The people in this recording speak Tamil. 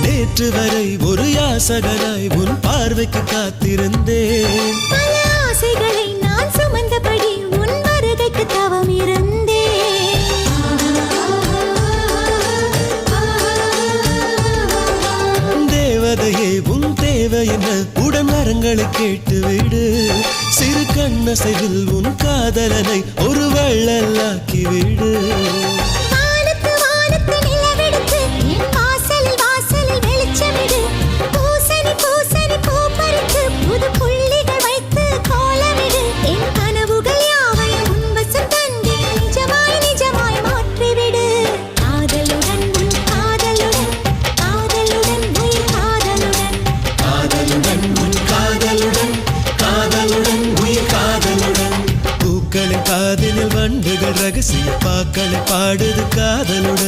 நேற்று வரை ஒரு யாசகனாய் உன் பார்வைக்கு காத்திருந்தேன். பல ஆசைகளை நான் சுமந்தபடி உன் வருகைக்கு தவம் இருந்தேன். தேவதையே உன் தேவை என்ன உடன் வரங்களை கேட்டுவிடு. சிறு கண்ணசைவில் உன் காதலனை ஒரு வள்ளலாக்கிவிடு. காதினில் வண்டுகள் ரகசிய பாக்களை பாடுது காதலுடன்.